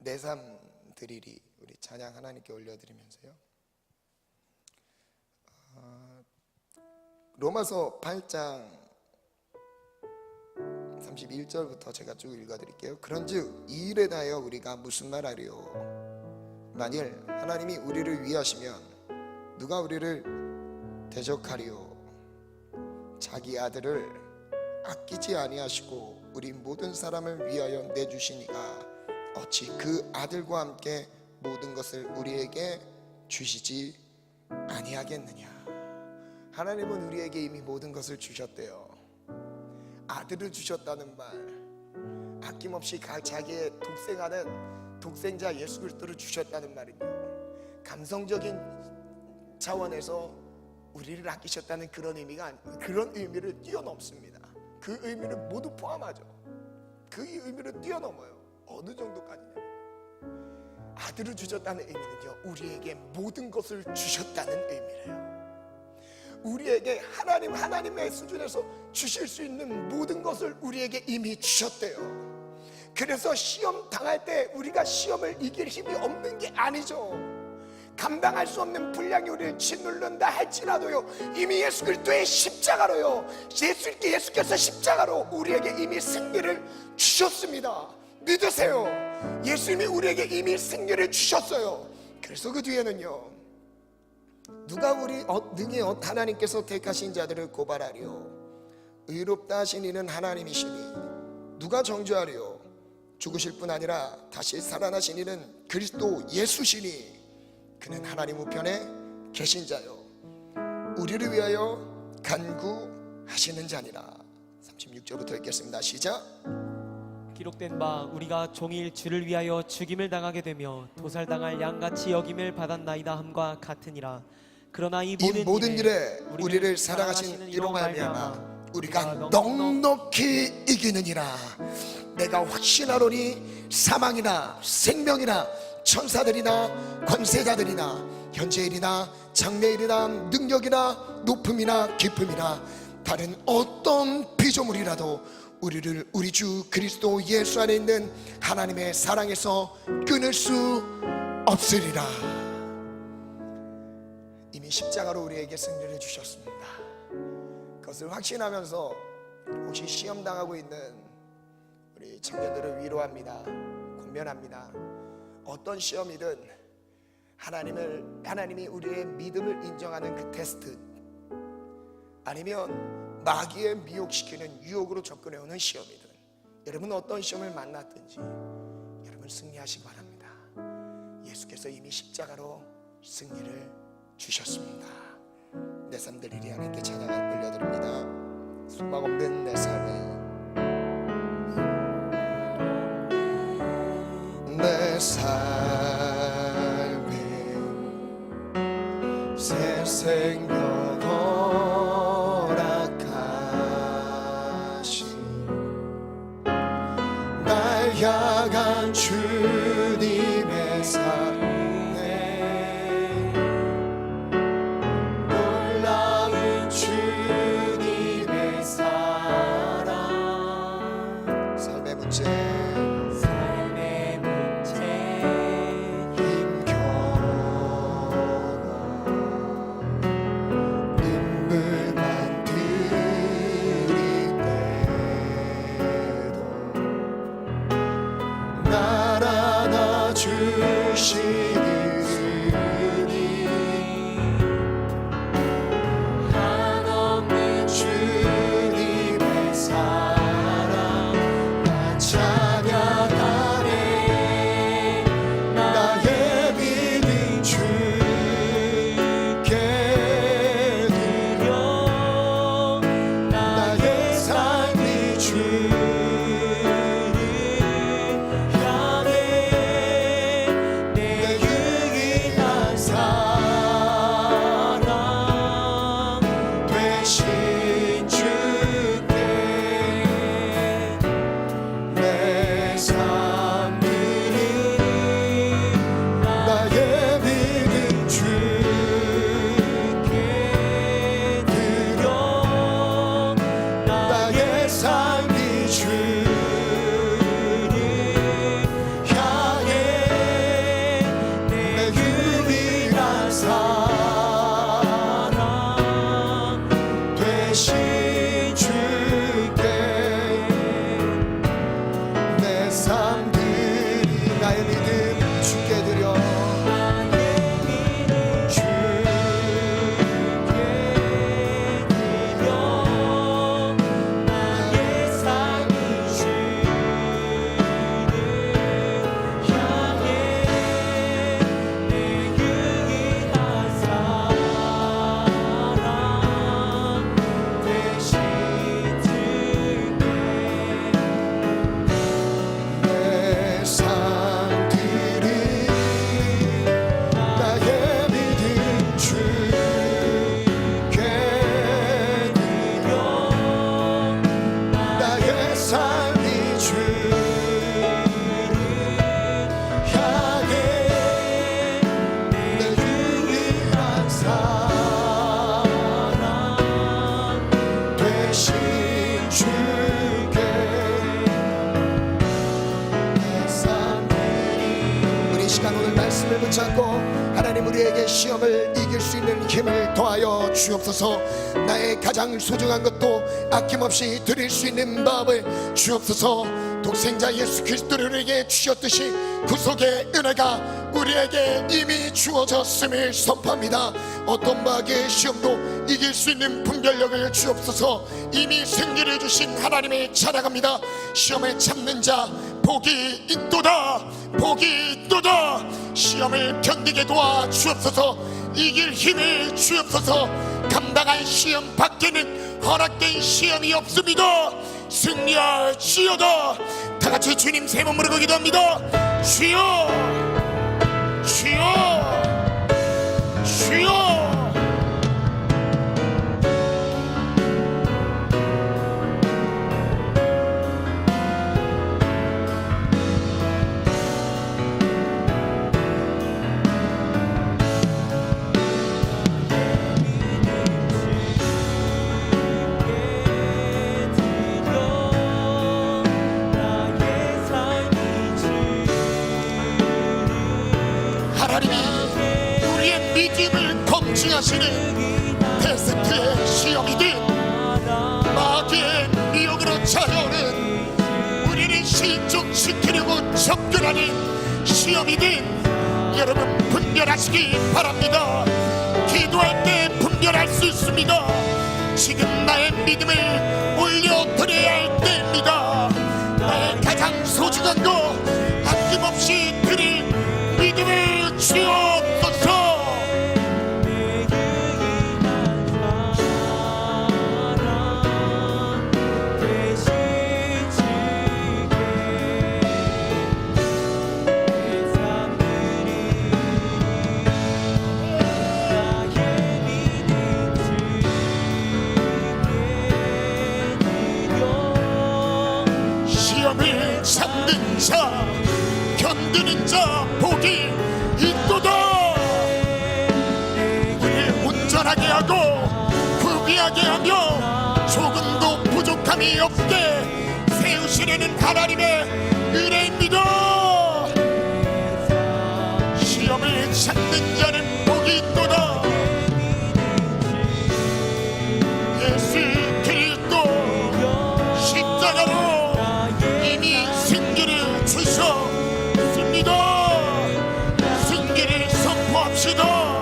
내 삶 드리리, 우리 찬양 하나님께 올려드리면서요. 로마서 8장 31절부터 제가 쭉 읽어드릴게요. 그런즉 이 일에 대하여 우리가 무슨 말하리요? 만일 하나님이 우리를 위하시면 누가 우리를 대적하리요? 자기 아들을 아끼지 아니하시고 우리 모든 사람을 위하여 내주시니가 어찌 그 아들과 함께 모든 것을 우리에게 주시지 아니하겠느냐. 하나님은 우리에게 이미 모든 것을 주셨대요. 아들을 주셨다는 말, 아낌없이 자기의 독생하는 독생자 예수 그리스도를 주셨다는 말이며, 감성적인 차원에서 우리를 아끼셨다는 그런 의미가 그런 의미를 뛰어넘습니다. 그 의미를 모두 포함하죠. 그 의미를 뛰어넘어요. 어느 정도까지냐? 아들을 주셨다는 의미는요, 우리에게 모든 것을 주셨다는 의미래요. 우리에게 하나님의 수준에서 주실 수 있는 모든 것을 우리에게 이미 주셨대요. 그래서 시험 당할 때 우리가 시험을 이길 힘이 없는 게 아니죠. 감당할 수 없는 분량이 우리를 짓누른다 할지라도요, 이미 예수 그리스도의 십자가로요, 예수께서 십자가로 우리에게 이미 승리를 주셨습니다. 믿으세요. 예수님이 우리에게 이미 승리를 주셨어요. 그래서 그 뒤에는요, 누가 우리 능히 하나님께서 택하신 자들을 고발하리요? 의롭다 하신 이는 하나님이시니 누가 정죄하리요? 죽으실 뿐 아니라 다시 살아나신 이는 그리스도 예수시니 그는 하나님 우편에 계신 자요, 우리를 위하여 간구하시는 자니라. 36절부터 읽겠습니다. 시작. 기록된 바 우리가 종일 주를 위하여 죽임을 당하게 되며 도살당할 양같이 여김을 받았나이다 함과 같으니라. 그러나 이 모든 일에 우리를 사랑하신 이로 말미암아 우리가 넉넉히 이기느니라. 내가 확신하노니 사망이나 생명이나 천사들이나 권세자들이나 현재일이나 장래일이나 능력이나 높음이나 깊음이나 다른 어떤 피조물이라도 우리를 우리 주 그리스도 예수 안에 있는 하나님의 사랑에서 끊을 수 없으리라. 이미 십자가로 우리에게 승리를 주셨습니다. 그것을 확신하면서 혹시 시험 당하고 있는 우리 청년들을 위로합니다. 권면합니다. 어떤 시험이든 하나님이 우리의 믿음을 인정하는 그 테스트, 아니면 마귀에 미혹시키는 유혹으로 접근해오는 시험이든, 여러분 어떤 시험을 만났든지 여러분 승리하시기 바랍니다. 예수께서 이미 십자가로 승리를 주셨습니다. 내 삶들 이리 하나님께 찬양을 올려드립니다. 소망 없는 내 삶에, 내 삶에 새 생명 허락하신 날 향한 주님의 사랑에 놀라운 주님의 사랑, 삶의 문제 주시 붙잡고 하나님 우리에게 시험을 이길 수 있는 힘을 더하여 주옵소서. 나의 가장 소중한 것도 아낌없이 드릴 수 있는 마음을 주옵소서. 독생자 예수 그리스도를 우리에게 주셨듯이 구속의 은혜가 우리에게 이미 주어졌음을 선포합니다. 어떤 마귀의 시험도 이길 수 있는 분별력을 주옵소서. 이미 승리를 주신 하나님을 찬양합니다. 시험을 참는 자 복이 있도다, 복이 있도다. 시험을 견디게 도와 주옵소서. 이길 힘을 주옵소서. 감당할 시험 밖에는 허락된 시험이 없습니다. 승리할지어다. 다같이 주님 세 번 부르고 기도합니다. 주여, 주여, 주여. 하나님이 우리의 믿음을 검증하시는 테스트의 시험이든 마귀의 미혹으로 찾아오는 우리를 실족시키려고 접근하는 시험이든 여러분 분별하시기 바랍니다. 기도할 때 분별할 수 있습니다. 지금 나의 믿음을 올려드려야 할 때입니다. 나의 가장 소중한 거 아낌없이 드릴 믿음을 주옵소서. 시험을 참는 자 견디는 자 복이 있도다. 우리를 온전하게 하고 구비하게 하며 조금도 부족함이 없게 세우시려는 하나님의 은혜입니다. 시험을 참는 자는 복이 있도다. 예수 그리스도 십자가로 이미 승리를 주셨습니다. 승리를 선포합시다.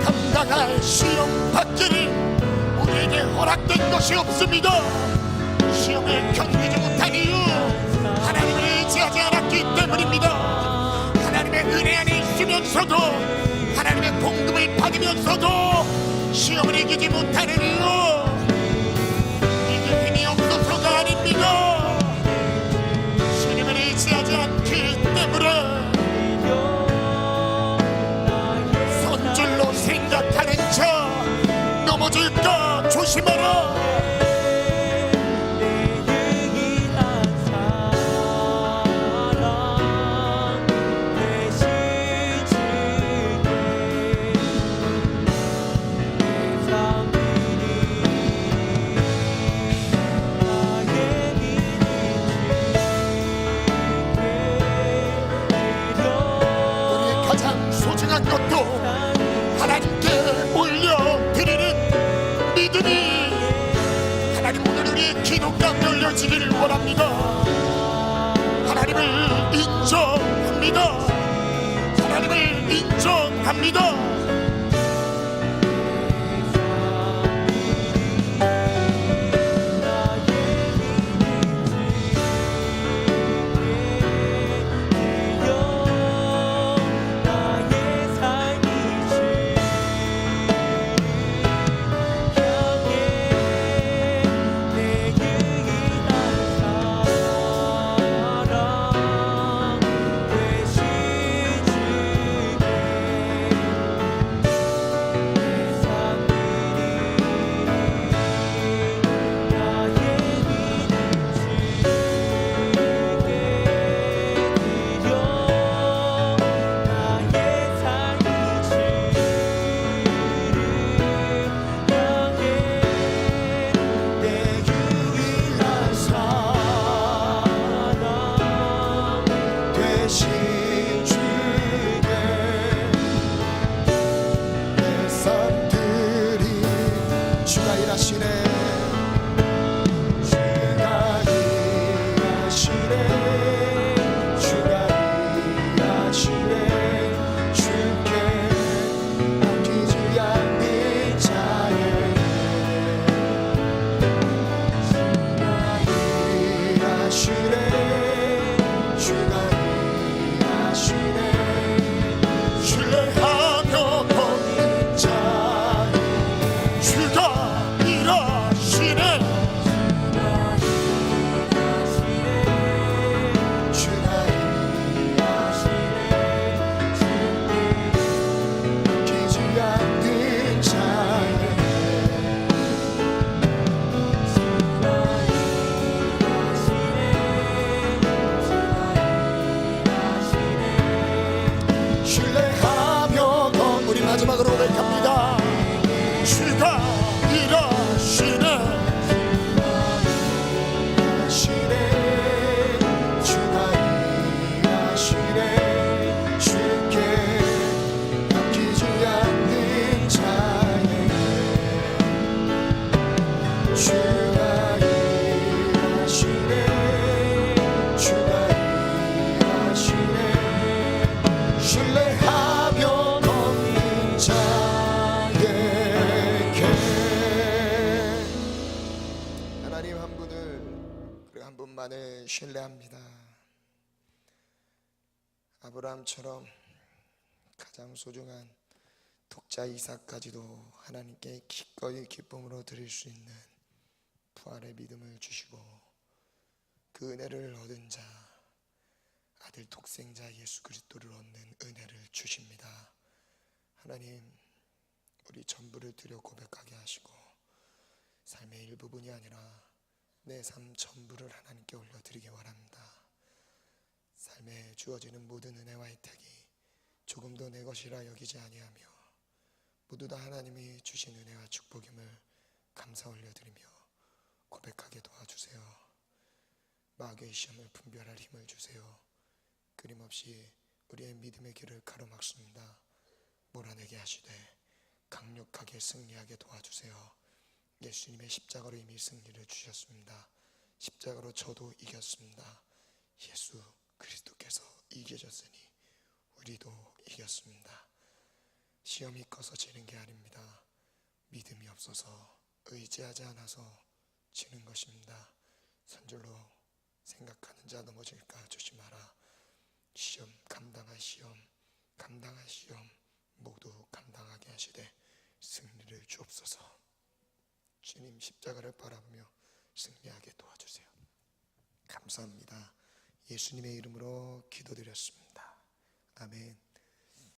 감당할 시험 받기를 우리에게 허락된 것이 없습니다. 시험을 견디지 못한 이유 하나님을 의지하지 않았기 때문입니다. 하나님의 은혜 안에 있으면서도 하나님의 공급을 받으면서도 시험을 이기지 못하는 이유 이길 힘이 없어서가 아닙니다. 주님을 의지하지 않기 때문에 선줄로 생각하는 자 넘어질까 조심하라. 우리의 가장 소중한 것도 하나님께 올려드리는 믿음이 하나님 오늘 우리의 기도가 열려지기를 원합니다. 하나님을 인정합니다. 하나님을 인정합니다. 하나님만을 신뢰합니다. 아브라함처럼 가장 소중한 독자 이삭까지도 하나님께 기꺼이 기쁨으로 드릴 수 있는 부활의 믿음을 주시고 그 은혜를 얻은 자, 아들 독생자 예수 그리스도를 얻는 은혜를 주십니다. 하나님, 우리 전부를 드려 고백하게 하시고 삶의 일부분이 아니라 내 삶 전부를 하나님께 올려드리기 원합니다. 삶에 주어지는 모든 은혜와 혜택이 조금도 내 것이라 여기지 아니하며 모두 다 하나님이 주신 은혜와 축복임을 감사 올려드리며 고백하게 도와주세요. 마귀의 시험을 분별할 힘을 주세요. 끊임없이 우리의 믿음의 길을 가로막습니다. 몰아내게 하시되 강력하게 승리하게 도와주세요. 예수님의 십자가로 이미 승리를 주셨습니다. 십자가로 저도 이겼습니다. 예수 그리스도께서 이기셨으니 우리도 이겼습니다. 시험이 커서 지는 게 아닙니다. 믿음이 없어서 의지하지 않아서 지는 것입니다. 선줄로 생각하는 자 넘어질까 조심하라. 시험 감당할 시험 모두 감당하게 하시되 승리를 주옵소서. 주님 십자가를 바라보며 승리하게 도와주세요. 감사합니다. 예수님의 이름으로 기도드렸습니다. 아멘.